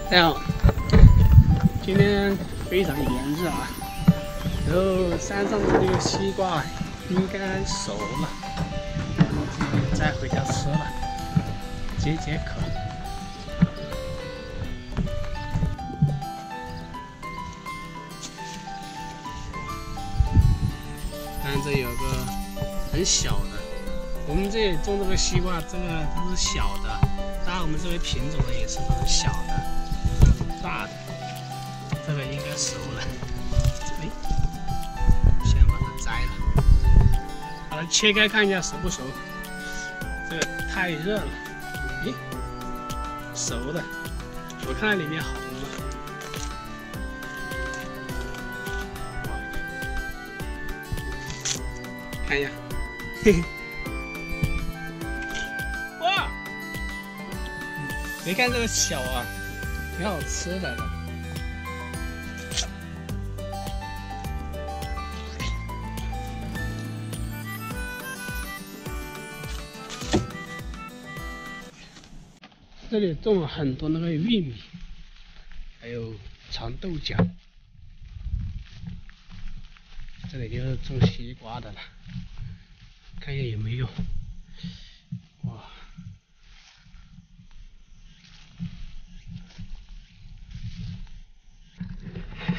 这样，今天非常炎热啊，然后山上的这个西瓜应该熟了，再回家吃了，解解渴。看这有个很小的，我们这里种这个西瓜，这个它是小的，当然我们这边品种的也是很小的，那种大的，这个应该熟了。哎，先把它摘了，把它切开看一下熟不熟。这个太热了，咦，熟的，我看里面红了。看一下，嘿嘿，哇！别看这个小啊，挺好吃的。这里种了很多那个玉米，还有长豆角。这里就是种西瓜的了，看一下有没有。哇！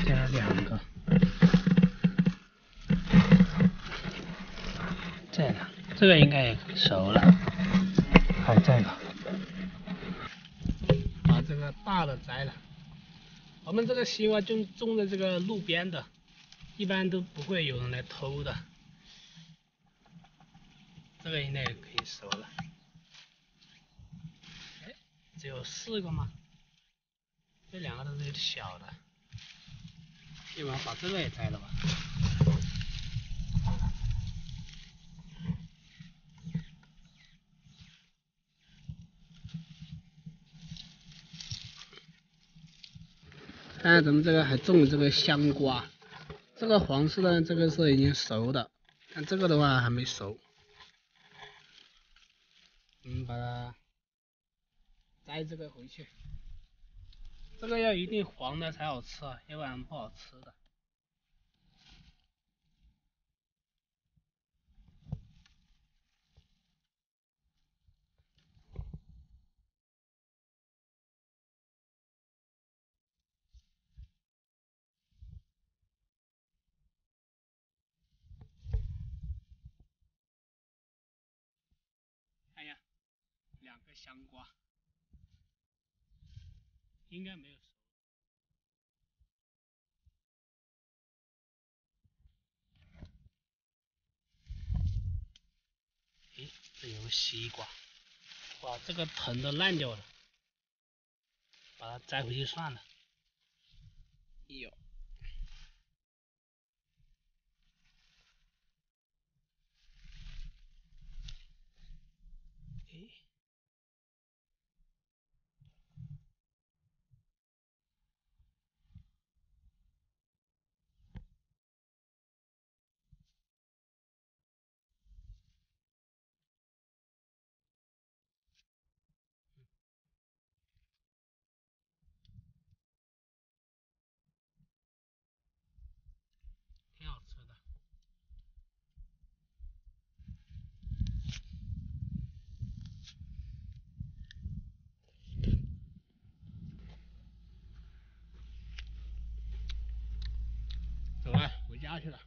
这儿2个，这个这个应该也熟了，还有这个，把这个大的摘了。我们这个西瓜就种在这个路边的，一般都不会有人来偷的。这个应该也可以熟了。哎，只有4个吗？这2个都是有点小的，要不然把这个也摘了吧。看咱们这个还种了这个香瓜，这个黄色的这个是已经熟的，但这个的话还没熟。把它摘这个回去，这个要一定黄的才好吃啊，要不然不好吃的。看一下，2个香瓜，应该没有熟。诶，这有个西瓜，哇，这个藤都烂掉了，把它摘回去算了。有。诶，挺好吃的。走了，回家去了。